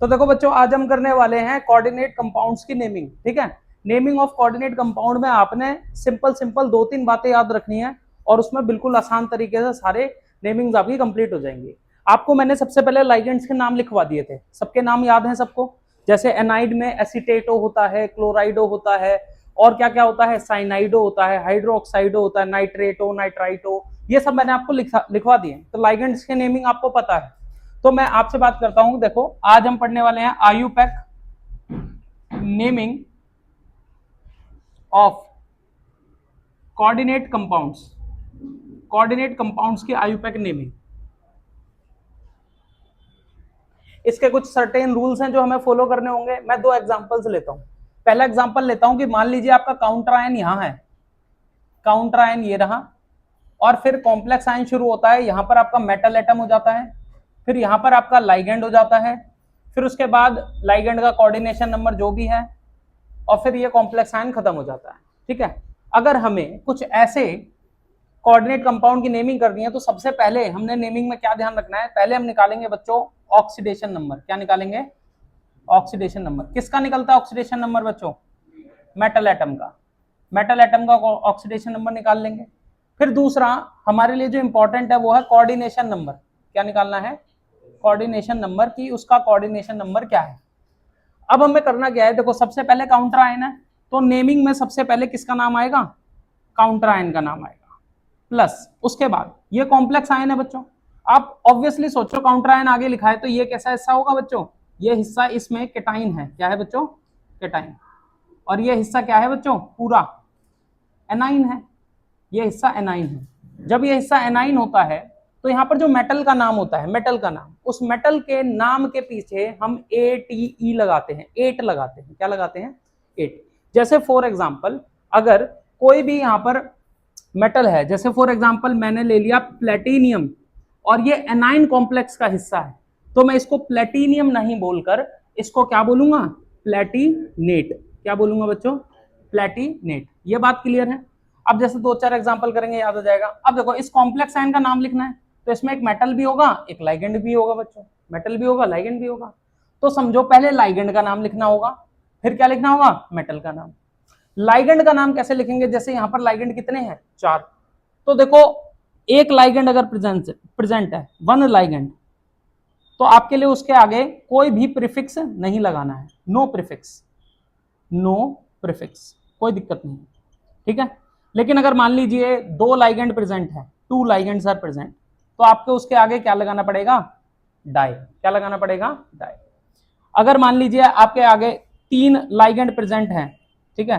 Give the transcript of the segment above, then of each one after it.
तो देखो बच्चों, आज हम करने वाले हैं कोऑर्डिनेट कंपाउंड्स की नेमिंग। ठीक है, नेमिंग ऑफ कोऑर्डिनेट कंपाउंड में आपने सिंपल सिंपल 2-3 बातें याद रखनी है और उसमें बिल्कुल आसान तरीके से सारे नेमिंग्स आपकी कंप्लीट हो जाएंगी। आपको मैंने सबसे पहले लाइगेंड्स के नाम लिखवा दिए थे, सबके नाम याद हैं सबको। जैसे एनाइड में एसीटेटो होता है, क्लोराइडो होता है, और क्या क्या होता है, साइनाइडो होता है, हाइड्रोक्साइडो होता है, नाइट्रेटो, नाइट्राइटो, ये सब मैंने आपको लिखवा दिए। तो लाइगेंड्स के नेमिंग आपको पता है। तो मैं आपसे बात करता हूं, देखो आज हम पढ़ने वाले हैं IUPAC naming of coordinate compounds, coordinate compounds की आयुपैक नेमिंग। इसके कुछ सर्टेन रूल्स हैं जो हमें फॉलो करने होंगे। मैं 2 एग्जांपल्स लेता हूं। पहला एग्जांपल लेता हूं कि मान लीजिए आपका काउंटर आयन यहां है, काउंटर आयन ये रहा, और फिर कॉम्प्लेक्स आयन शुरू होता है, यहां पर आपका मेटल एटम हो जाता है, फिर यहां पर आपका लाइगेंड हो जाता है, फिर उसके बाद लाइगेंड का कोऑर्डिनेशन नंबर जो भी है, और फिर ये कॉम्प्लेक्स आयन खत्म हो जाता है। ठीक है, अगर हमें कुछ ऐसे कोऑर्डिनेट कंपाउंड की नेमिंग करनी है तो सबसे पहले हमने नेमिंग में क्या ध्यान रखना है, पहले हम निकालेंगे बच्चों ऑक्सीडेशन नंबर। क्या निकालेंगे? Oxidation number. किसका निकलता है ऑक्सीडेशन नंबर बच्चों? मेटल एटम का। मेटल एटम का ऑक्सीडेशन नंबर निकाल लेंगे। फिर दूसरा हमारे लिए जो इंपॉर्टेंट है वो है कोऑर्डिनेशन नंबर। क्या निकालना है? कोऑर्डिनेशन नंबर, की उसका कोऑर्डिनेशन नंबर क्या है। अब हमें करना क्या है, देखो सबसे पहले काउंटर आयन है, तो नेमिंग में सबसे पहले किसका नाम आएगा? काउंटर आयन का नाम आएगा, प्लस उसके बाद ये कॉम्प्लेक्स आयन है बच्चों। आप ऑब्वियसली सोचो काउंटर आयन आगे लिखा है तो ये कैसा हिस्सा होगा बच्चों? ये हिस्सा इसमें केटाइन है। क्या है बच्चों? केटाइन। और ये हिस्सा क्या है बच्चों? पूरा एनाइन है। ये हिस्सा एनाइन है। जब ये हिस्सा एनाइन होता है तो यहाँ पर जो मेटल का नाम होता है, मेटल का नाम, उस मेटल के नाम के पीछे हम ATE लगाते हैं, 8 लगाते हैं। क्या लगाते हैं? 8। जैसे फॉर एग्जांपल अगर कोई भी यहाँ पर मेटल है, जैसे फॉर एग्जांपल मैंने ले लिया प्लेटिनियम, और ये एनाइन कॉम्प्लेक्स का हिस्सा है, तो मैं इसको प्लेटिनियम नहीं बोलकर इसको क्या बोलूंगा? प्लेटिनेट। क्या बोलूंगा बच्चों? प्लेटिनेट। ये बात क्लियर है? अब जैसे 2-4 एग्जांपल करेंगे, याद आ जाएगा। अब देखो इस कॉम्प्लेक्स आयन का नाम लिखना है, तो इसमें एक मेटल भी होगा, एक लाइगेंड भी होगा बच्चों। मेटल भी होगा, लाइगेंड भी होगा। तो समझो पहले लाइगेंड का नाम लिखना होगा, फिर क्या लिखना होगा? मेटल का नाम। लाइगेंड का नाम कैसे लिखेंगे? जैसे यहां पर लाइगेंड कितने हैं? 4। तो देखो एक लाइगेंड अगर प्रेजेंट है, 1 लाइगेंड, तो आपके लिए उसके आगे कोई भी प्रीफिक्स नहीं लगाना है। नो प्रीफिक्स, नो प्रीफिक्स, कोई दिक्कत नहीं। ठीक है, लेकिन अगर मान लीजिए 2 लाइगेंड प्रेजेंट है, 2 लाइगेंड्स आर प्रेजेंट, तो आपको उसके आगे क्या लगाना पड़ेगा? डाई। क्या लगाना पड़ेगा? डाई। अगर मान लीजिए आपके आगे 3 लाइगेंड प्रेजेंट है, ठीक है,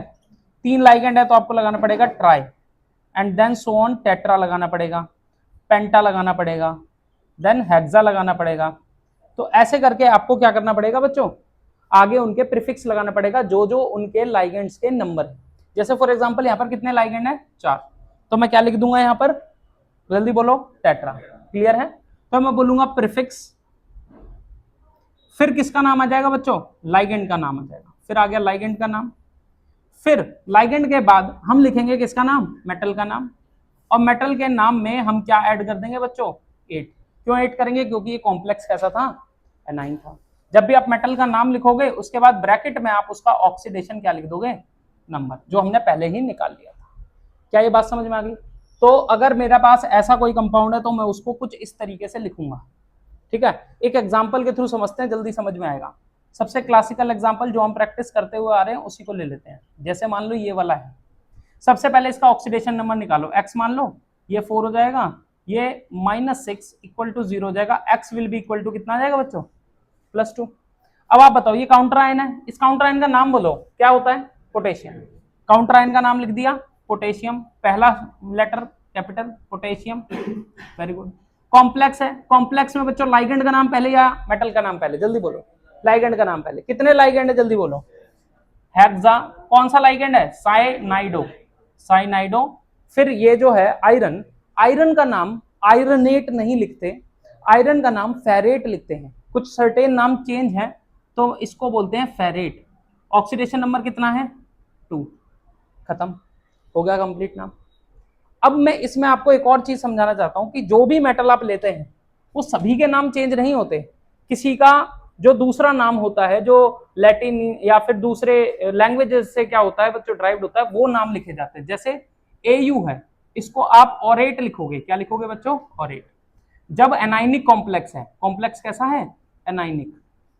3 लाइगेंड है, तो आपको लगाना पड़ेगा tri, and then so on, tetra लगाना पड़ेगा, पेंटा लगाना पड़ेगा, देन हेक्सा लगाना पड़ेगा। तो ऐसे करके आपको क्या करना पड़ेगा बच्चों? आगे उनके प्रीफिक्स लगाना पड़ेगा, जो जो उनके लाइगेंड्स के नंबर है। जैसे फॉर एग्जांपल यहाँ पर कितने लाइगेंड है? 4। तो मैं क्या लिख दूंगा यहाँ पर? जल्दी बोलो। टेट्रा। क्लियर है? तो मैं बोलूंगा प्रीफिक्स, फिर किसका नाम आ जाएगा बच्चों? लाइगेंड का नाम आ जाएगा। फिर आ गया लाइगेंड का नाम, फिर लाइगेंड के बाद हम लिखेंगे किसका नाम? मेटल का नाम। और मेटल के नाम में हम क्या ऐड कर देंगे बच्चों? 8। क्यों 8 करेंगे? क्योंकि ये कॉम्प्लेक्स कैसा था? एनाइन था। जब भी आप मेटल का नाम लिखोगे उसके बाद ब्रैकेट में आप उसका ऑक्सीडेशन क्या लिख दोगे? नंबर, जो हमने पहले ही निकाल लिया था। क्या ये बात समझ में आ गई? तो अगर मेरे पास ऐसा कोई कंपाउंड है तो मैं उसको कुछ इस तरीके से लिखूंगा। ठीक है, एक एग्जाम्पल के थ्रू समझते हैं, जल्दी समझ में आएगा। सबसे क्लासिकल एग्जाम्पल जो हम प्रैक्टिस करते हुए आ रहे हैं उसी को ले लेते हैं। जैसे मान लो ये वाला है, सबसे पहले इसका ऑक्सीडेशन नंबर निकालो। x मान लो, ये 4 हो जाएगा, ये -6 इक्वल टू 0 हो जाएगा। x will be equal to कितना आ जाएगा बच्चों? +2। अब आप बताओ, ये काउंटर आयन है, इस काउंटर आयन का नाम बोलो, क्या होता है? पोटेशियम। काउंटर आयन का नाम लिख दिया पोटेशियम, पहला letter capital, potassium. Very good. Complex है, कॉम्प्लेक्स में बच्चों लाइगेंड का नाम पहले या मेटल का नाम पहले? जल्दी बोलो। लाइगेंड का नाम पहले। कितने लाइगेंड है? जल्दी बोलो। हेक्सा। कौन सा लाइगेंड है? साइनाइडो, साइनाइडो। फिर ये जो है आयरन, आयरन का नाम आयरनेट नहीं लिखते, आयरन का नाम फेरेट लिखते हैं। कुछ सर्टेन नाम चेंज है तो इसको बोलते हैं फेरेट। ऑक्सीडेशन नंबर कितना है? 2। खत्म हो गया, कंप्लीट नाम। अब मैं इसमें आपको एक और चीज समझाना चाहता हूं कि जो भी मेटल आप लेते हैं वो सभी के नाम चेंज नहीं होते। किसी का जो दूसरा नाम होता है जो लैटिन या फिर दूसरे लैंग्वेजेस से क्या होता है बच्चों ड्राइव्ड होता है, वो नाम लिखे जाते हैं। जैसे एयू है, इसको आप ऑरेट लिखोगे, क्या लिखोगे बच्चों? ऑरेट। जब एनाइनिक कॉम्प्लेक्स है, कॉम्प्लेक्स कैसा है? एनाइनिक,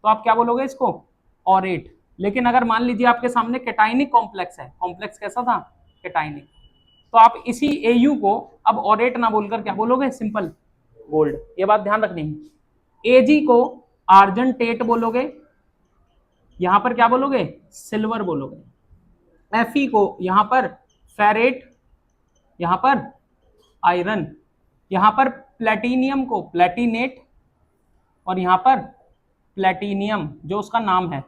तो आप क्या बोलोगे इसको? ऑरेट। लेकिन अगर मान लीजिए आपके सामने कैटाइनिक कॉम्प्लेक्स है, कॉम्प्लेक्स कैसा था? कैटाइनिक, तो आप इसी एयू को अब ऑरेट ना बोलकर क्या बोलोगे? Simple gold. ये बात ध्यान रखनी है। एजी को आर्जेंटेट बोलोगे, यहां पर क्या बोलोगे? सिल्वर बोलोगे। एफई को यहां पर फेरेट, यहां पर आयरन, यहां पर प्लेटिनियम को प्लेटिनेट, और यहां पर प्लेटिनियम जो उसका नाम है।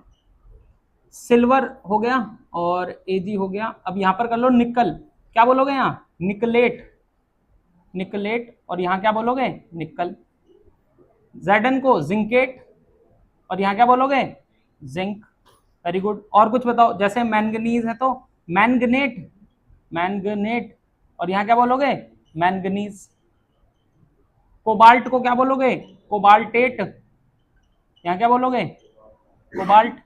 सिल्वर हो गया और एजी हो गया। अब यहां पर कर लो निकल, क्या बोलोगे? यहां निकलेट, निकलेट, और यहां क्या बोलोगे? निकल। जेडन को जिंकेट, और यहां क्या बोलोगे? जिंक। Very good. और कुछ बताओ, जैसे मैंगनीज है तो मैंगनेट, मैंगनेट, और यहां क्या बोलोगे? मैंगनीज। कोबाल्ट को क्या बोलोगे? कोबाल्टेट, यहां क्या बोलोगे? कोबाल्ट।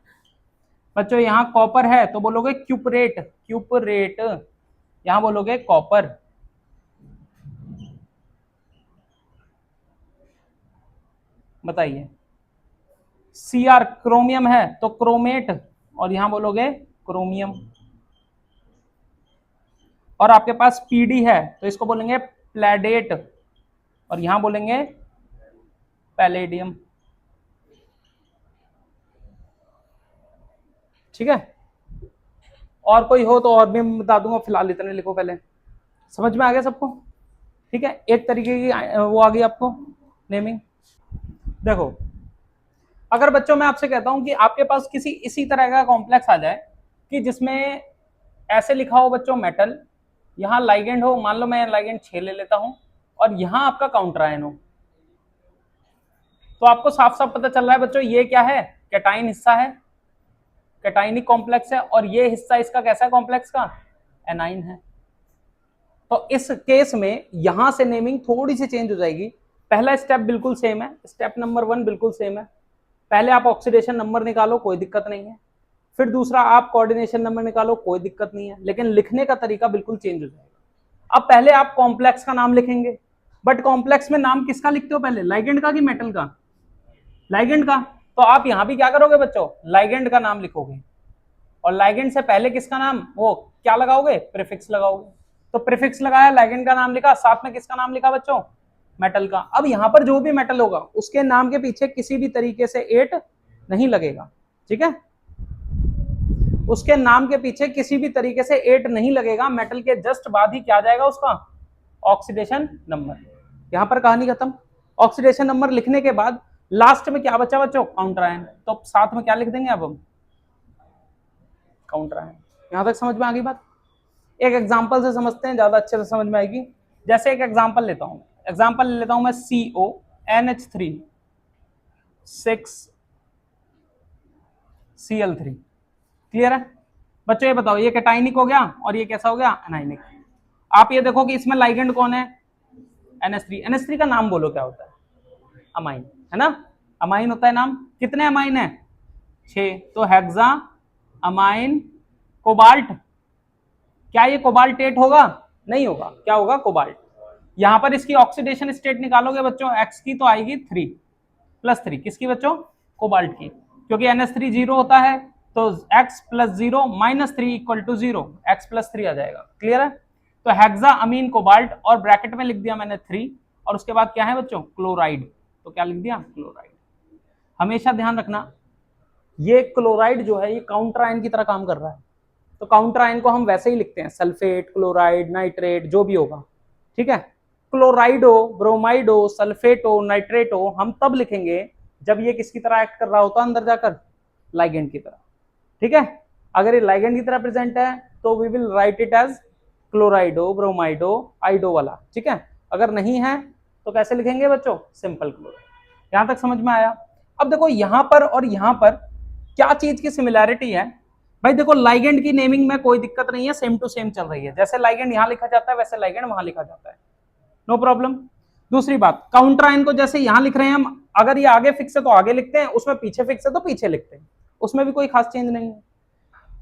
बच्चों यहां कॉपर है तो बोलोगे क्यूपरेट, क्यूपरेट, यहां बोलोगे कॉपर। बताइए। सीआर क्रोमियम है तो क्रोमेट, और यहां बोलोगे क्रोमियम। और आपके पास पीडी है तो इसको बोलेंगे प्लेडेट, और यहां बोलेंगे पैलेडियम। ठीक है, और कोई हो तो और भी बता दूंगा, फिलहाल इतने लिखो पहले। समझ में आ गया सबको? ठीक है, एक तरीके की वो आ गई आपको नेमिंग। देखो, अगर बच्चों मैं आपसे कहता हूं कि आपके पास किसी इसी तरह का कॉम्प्लेक्स आ जाए कि जिसमें ऐसे लिखा हो बच्चों मेटल, यहां लाइगेंड हो, मान लो मैं लाइगेंड 6 ले लेता हूं, और यहां आपका काउंटर आयन हो, तो आपको साफ साफ पता चल रहा है बच्चों ये क्या है? कैटाइन हिस्सा है, कैटाइनिक कॉम्प्लेक्स है, और ये हिस्सा इसका कैसा कॉम्प्लेक्स का? एनाइन है। तो इस केस में यहां से नेमिंग थोड़ी सी चेंज हो जाएगी। पहला स्टेप बिल्कुल सेम है, स्टेप नंबर 1 बिल्कुल सेम है। पहले आप ऑक्सीडेशन नंबर निकालो, कोई दिक्कत नहीं है। फिर दूसरा आप कोऑर्डिनेशन नंबर निकालो, कोई दिक्कत नहीं है, लेकिन लिखने का तरीका बिल्कुल चेंज हो जाएगा। अब पहले आप कॉम्प्लेक्स का नाम लिखेंगे, बट कॉम्प्लेक्स में नाम किसका लिखते हो पहले? लाइगेंड का कि मेटल का? लाइगेंड का। तो आप यहां भी क्या करोगे बच्चों? लाइगेंड का नाम लिखोगे, और लाइगेंड से पहले किसका नाम? वो क्या लगाओगे? प्रीफिक्स लगाओगे। तो प्रीफिक्स लगाया, लाइगेंड का नाम लिखा, साथ में किसका नाम लिखा बच्चों? मेटल का। अब यहां पर जो भी मेटल होगा उसके नाम के पीछे किसी भी तरीके से एट नहीं लगेगा, ठीक है? उसके नाम के पीछे किसी भी तरीके से एट नहीं लगेगा। मेटल के जस्ट बाद ही क्या जाएगा उसका? Oxidation number. यहां पर कहानी खत्म। ऑक्सीडेशन नंबर लिखने के बाद लास्ट में क्या बचा बच्चों? Counter ion. तो साथ में क्या लिख देंगे अब हम? Counter ion. यहां तक समझ में आ गई बात? एक एग्जांपल से समझते हैं, ज्यादा अच्छे से समझ में आएगी। जैसे एक एग्जांपल लेता हूं, एग्जांपल ले लेता हूं मैं CONH3 6Cl3। क्लियर है बच्चों? ये बताओ, ये कैटाइनिक हो गया और ये कैसा हो गया? एनाइनिक। आप ये देखो कि इसमें लाइगेंड कौन है? NH3। NH3 का नाम बोलो क्या होता है? अमाइन, है ना? अमाइन होता है नाम। कितने अमाइन है? 6। तो हेक्सा अमाइन कोबाल्ट। क्या ये कोबाल्टेट होगा? नहीं होगा। क्या होगा? कोबाल्ट। यहां पर इसकी ऑक्सीडेशन स्टेट निकालोगे बच्चों, एक्स की तो आएगी 3+3। किसकी बच्चों? कोबाल्ट की। क्योंकि NH3 0 होता है तो x + 0 - 3 = 0, x + 3 आ जाएगा। क्लियर है? तो हेक्सा अमीन कोबाल्ट, और ब्रैकेट में लिख दिया मैंने 3, और उसके बाद क्या है बच्चों? क्लोराइड। तो क्या लिख दिया? क्लोराइड। हमेशा ध्यान रखना, ये क्लोराइड जो है ये काउंटर आयन की तरह काम कर रहा है। तो काउंटर आयन को हम वैसे ही लिखते हैं, सल्फेट, क्लोराइड, नाइट्रेट, जो भी होगा, ठीक है? क्लोराइड हो, ब्रोमाइड हो, सल्फेट हो, नाइट्रेट हो, हम तब लिखेंगे जब ये किसकी तरह एक्ट कर रहा होता है अंदर जाकर? लाइगेंड की तरह। ठीक है? अगर ये लाइगेंड की तरह प्रेजेंट है तो we will write it as chlorido, bromido, iodo वाला। ठीक है? अगर नहीं है तो कैसे लिखेंगे बच्चों? Simple chloride. यहां तक समझ में आया? अब देखो यहां पर और यहां पर क्या चीज की सिमिलैरिटी है भाई? देखो लाइगेंड की नेमिंग में कोई दिक्कत नहीं है, सेम टू सेम चल रही है। जैसे लाइगेंड यहां लिखा जाता है वैसे लाइगेंड वहां लिखा जाता है, नो प्रॉब्लम। दूसरी बात, काउंटर आयन को जैसे यहां लिख रहे हैं हम, अगर ये आगे फिक्स है तो आगे लिखते हैं, उसमें पीछे फिक्स है तो पीछे लिखते हैं, उसमें भी कोई खास चेंज नहीं है।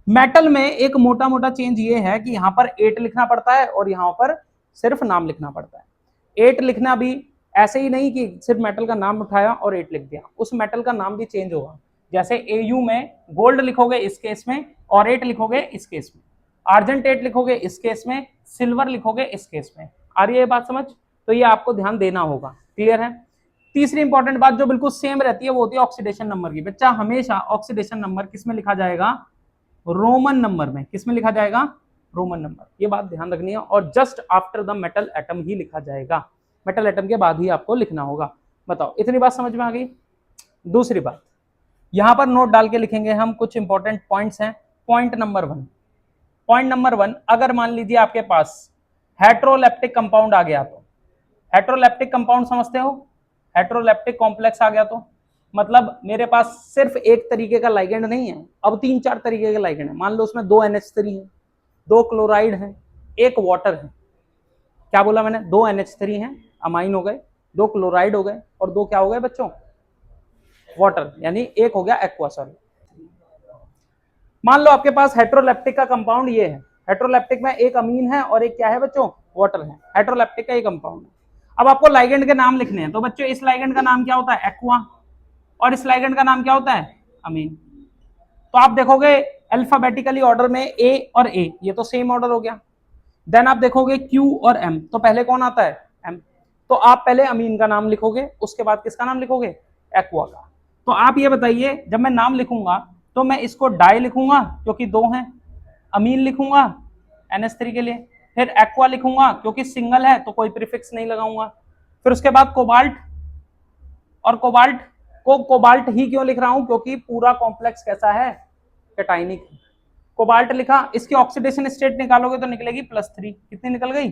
मेटल में एक मोटा मोटा चेंज ये है कि यहां पर 8 लिखना पड़ता है और यहां पर सिर्फ नाम लिखना पड़ता है। 8 लिखना भी ऐसे ही नहीं कि सिर्फ मेटल का नाम उठाया और 8 लिख दिया, उस मेटल का नाम भी चेंज होगा। जैसे एयू में गोल्ड लिखोगे इस केस में और 8 लिखोगे इस केस में, आर्जेंट 8 लिखोगे इस केस में, सिल्वर लिखोगे इस केस में। आ रही है बात समझ? तो ये आपको ध्यान देना होगा। क्लियर है? तीसरी इंपॉर्टेंट बात जो बिल्कुल सेम रहती है वो होती है ऑक्सीडेशन नंबर की। बच्चा हमेशा ऑक्सीडेशन नंबर किस में लिखा जाएगा? रोमन नंबर में। किस में लिखा जाएगा? Roman number. ये बात ध्यान रखनी है, और just after the metal atom ही लिखा जाएगा, मेटल एटम के बाद ही आपको लिखना होगा। बताओ, इतनी बात समझ में आ गई? दूसरी बात, यहां पर नोट डाल के लिखेंगे हम, कुछ इंपॉर्टेंट पॉइंट्स हैं। पॉइंट नंबर 1, पॉइंट नंबर 1, अगर मान लीजिए आपके पास हेट्रोलेप्टिक कंपाउंड आ गया, तो हेट्रोलेप्टिक कंपाउंड समझते हो? हेट्रोलेप्टिक कॉम्प्लेक्स आ गया तो मतलब मेरे पास सिर्फ एक तरीके का लाइगेंड नहीं है, अब 3-4 तरीके के लाइगेंड है। मान लो उसमें 2 NH3 है, 2 क्लोराइड है, 1 वाटर है। क्या बोला मैंने? 2 NH3 है, अमाइन हो गए, 2 क्लोराइड हो गए, और 2 क्या हो गए बच्चों? वाटर, यानी 1 हो गया एक्वा सॉल्यूट। मान लो आपके पास हेट्रोलेप्टिक का कंपाउंड ये है, हेट्रोलेप्टिक में एक अमीन है और एक क्या है बच्चों? वाटर है। हेट्रोलेप्टिक का ये कंपाउंड है। अब आपको लाइगेंड के नाम लिखने हैं, तो बच्चों इस लाइगेंड का नाम क्या होता है? एक्वा, और इस लाइगेंड का नाम क्या होता है? अमीन। तो आप देखोगे अल्फाबेटिकली ऑर्डर में ए और ए, ये तो सेम ऑर्डर हो गया। देन आप देखोगे क्यू और एम, तो पहले कौन आता है? एम। तो आप पहले अमीन का नाम लिखोगे, उसके बाद किसका नाम लिखोगे? एक्वा का। तो आप ये बताइए, जब मैं नाम लिखूंगा तो मैं इसको डाई लिखूंगा क्योंकि 2 हैं, अमीन लिखूंगा NH3 के लिए, फिर एक्वा लिखूंगा क्योंकि सिंगल है तो कोई प्रीफिक्स नहीं लगाऊंगा, फिर उसके बाद कोबाल्ट, और कोबाल्ट को कोबाल्ट ही क्यों लिख रहा हूं? क्योंकि पूरा कॉम्प्लेक्स कैसा है? कैटाइनिक। कोबाल्ट लिखा, इसकी ऑक्सीडेशन स्टेट निकालोगे तो निकलेगी +3। कितनी निकल गई?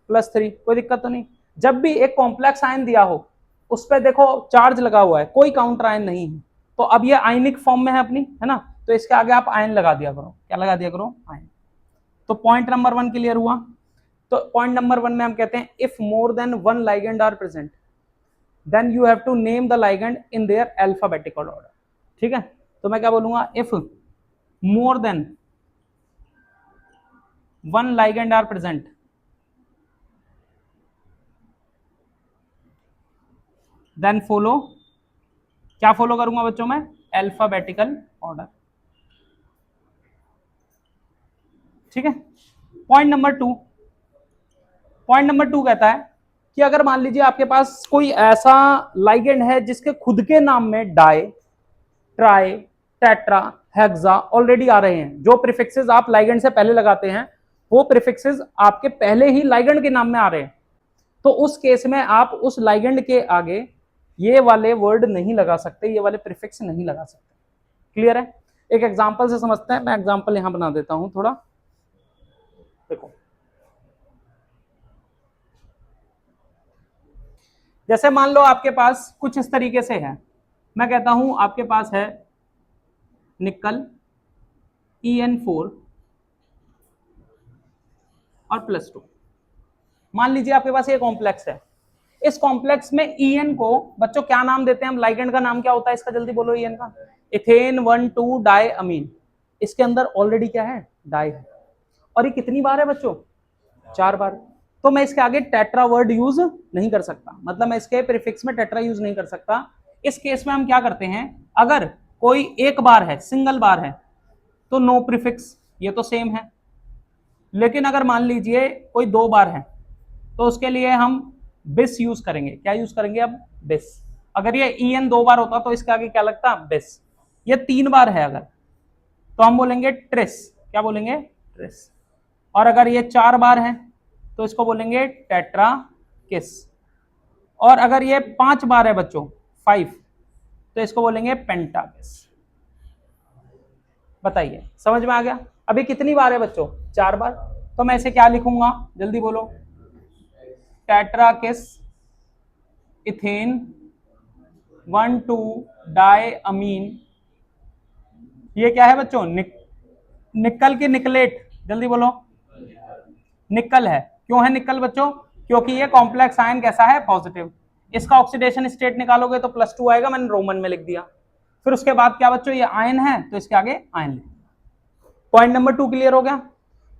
+3। कोई दिक्कत तो नहीं। जब भी एक कॉम्प्लेक्स आयन दिया हो उस पर देखो चार्ज लगा हुआ है, कोई काउंटर आयन नहीं है, तो अब ये आयनिक फॉर्म में है अपनी, है ना, तो इसके आगे आप आयन लगा दिया करो। क्या लगा दिया करो? आयन। तो पॉइंट नंबर 1 क्लियर हुआ। तो पॉइंट नंबर 1 में हम कहते हैं if more than 1 ligand are present then you have to name the ligand in their alphabetical order. ठीक है, तो मैं क्या बोलूंगा? If more than 1 ligand are present then follow, क्या फॉलो करूंगा बच्चों में? Alphabetical order. ठीक है। पॉइंट नंबर 2, पॉइंट नंबर 2 कहता है कि अगर मान लीजिए आपके पास कोई ऐसा लाइगेंड है जिसके खुद के नाम में di, tri, tetra, hexa already आ रहे हैं, जो प्रीफिक्सेस आप लाइगेंड से पहले लगाते हैं वो प्रीफिक्सेस आपके पहले ही लाइगेंड के नाम में आ रहे हैं, तो उस केस में आप उस लाइगेंड के आगे ये वाले वर्ड नहीं लगा सकते, ये वाले प्रीफिक्स नहीं लगा सकते। क्लियर है? एक एग्जांपल से समझते हैं। मैं एग्जांपल यहां बना देता हूं थोड़ा, देखो। जैसे मान लो आपके पास कुछ इस तरीके से है, मैं कहता हूं आपके पास है निकल En4 और +2। मान लीजिए आपके पास ये कॉम्प्लेक्स है, इस कॉम्प्लेक्स में En को बच्चों क्या नाम देते हैं हम? लाइगेंड का नाम क्या होता है इसका? जल्दी बोलो। En का इथेन 1,2 डाई अमीन। इसके अंदर ऑलरेडी क्या है? डाई है, और ये कितनी बार है बच्चों? 4 बार। तो मैं इसके आगे टेट्रा वर्ड यूज नहीं कर सकता, मतलब मैं इसके प्रीफिक्स में टेट्रा यूज नहीं कर सकता। इस केस में हम क्या करते हैं, अगर कोई एक बार है, सिंगल बार है, तो नो प्रीफिक्स, ये तो सेम है। लेकिन अगर मान लीजिए कोई 2 बार है तो उसके लिए हम बिस यूज करेंगे। क्या यूज करेंगे अब? बिस। अगर ये En 2 बार होता तो इसके आगे क्या लगता? बिस। ये 3 बार है अगर, तो हम बोलेंगे ट्रिस। क्या बोलेंगे? ट्रिस। और अगर ये 4 बार है तो इसको बोलेंगे टेट्रा किस। और अगर ये 5 बार है बच्चों, 5, तो इसको बोलेंगे पेंटा किस। बताइए, समझ में आ गया? अभी कितनी बार है बच्चों? 4 बार। तो मैं इसे क्या लिखूंगा? जल्दी बोलो। टेट्रा किस इथेन 1,2 डाई अमीन। ये क्या है बच्चों? निकल की निकलेट। जल्दी बोलो। निकल है। क्यों है निकल बच्चों? क्योंकि ये कॉम्प्लेक्स आयन कैसा है, पॉजिटिव। इसका ऑक्सीडेशन स्टेट निकालोगे तो +2 आएगा, मैंने रोमन में लिख दिया। फिर उसके बाद क्या बच्चों, ये आयन है तो इसके आगे आयन। पॉइंट नंबर 2 क्लियर हो गया।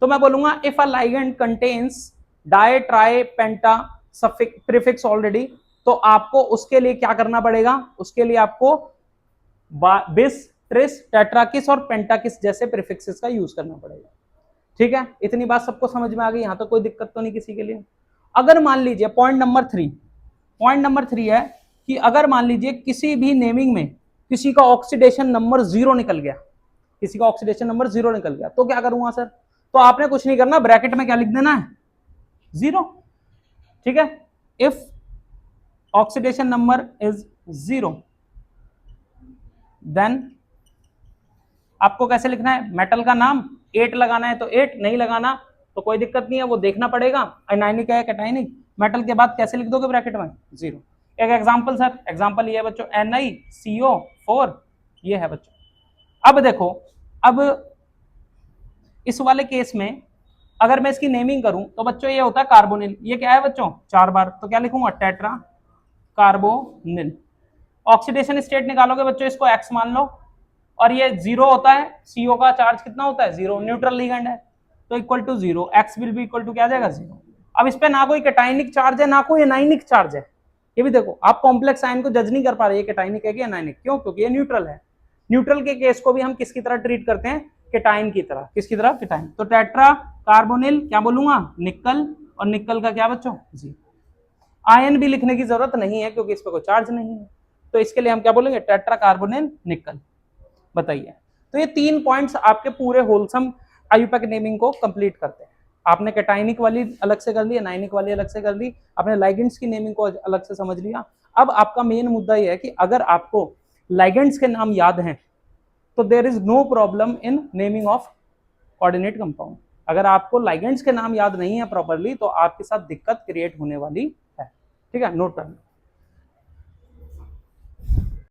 तो मैं बोलूंगा if a ligand contains di tri penta prefix already, तो आपको उसके लिए क्या करना पड़ेगा, उसके लिए आपको बिस, ट्रिस, टेट्राकिस और पेंटाकिस जैसे प्रीफिक्सेस का यूज करना पड़ेगा। ठीक है, इतनी बात सबको समझ में आ गई, यहां तक कोई दिक्कत तो नहीं किसी के लिए। अगर मान लीजिए पॉइंट नंबर 3 है कि अगर मान लीजिए किसी भी नेमिंग में किसी का ऑक्सीडेशन नंबर 0 निकल गया, किसी का ऑक्सीडेशन नंबर 0 निकल गया, तो क्या करूंगा सर, तो आपने कुछ नहीं करना, ब्रैकेट में क्या लिख देना है, 0। ठीक है, if oxidation number is 0 then आपको कैसे लिखना है, मेटल का नाम 8 लगाना है तो 8, नहीं लगाना तो कोई दिक्कत नहीं है, वो देखना पड़ेगा अनायनिक है कैटायनिक। मेटल के बाद कैसे लिख दोगे ब्रैकेट में, 0। एक एग्जांपल सर, एग्जांपल ये है बच्चों NiCO4, ये है बच्चों। अब देखो, अब इस वाले केस में अगर मैं इसकी नेमिंग करूं तो बच्चों ये होता है कार्बोनिल, ये क्या है बच्चों 4 बार, तो क्या लिखूंगा, टेट्रा कार्बोनिल। ऑक्सीडेशन स्टेट निकालोगे बच्चों, इसको X मान लो, और ये 0 होता है, CO का चार्ज कितना होता है, 0, न्यूट्रल लिगेंड है तो equal to 0, X will be equal to क्या आ जाएगा, 0। अब इस पे ना कोई कैटायनिक चार्ज है ना कोई एनायनिक चार्ज है, ये भी देखो, आप कॉम्प्लेक्स आयन को जज नहीं कर पा रहे, ये कैटायनिक है कि एनायनिक, क्यों, क्योंकि ये न्यूट्रल है। न्यूट्रल के केस को भी हम किसकी तरह ट्रीट करते हैं, कैटायन की तरह, किसकी तरह, कैटायन। तो टेट्रा कार्बोनिल क्या बोलूंगा, निकल, और निकल का क्या बच्चों, 0। आयन भी लिखने की जरूरत नहीं है क्योंकि इस पे कोई चार्ज नहीं है, तो इसके लिए हम क्या बोलेंगे, टेट्रा कार्बोनिल निकल। बताइए, तो ये 3 पॉइंट्स आपके पूरे होलसम आयुपैक नेमिंग को कंप्लीट करते हैं। आपने कैटायनिक वाली अलग से कर ली, एनायनिक वाली अलग से कर ली, आपने लाइगेंड्स की नेमिंग को अलग से समझ लिया। अब आपका मेन मुद्दा यह है कि अगर आपको लाइगेंड्स के नाम याद हैं तो there is no problem in naming of coordinate compound. अगर आपको लाइगेंड्स के नाम याद नहीं है प्रॉपरली तो आपके साथ दिक्कत क्रिएट होने वाली है। ठीक है, नोट करना।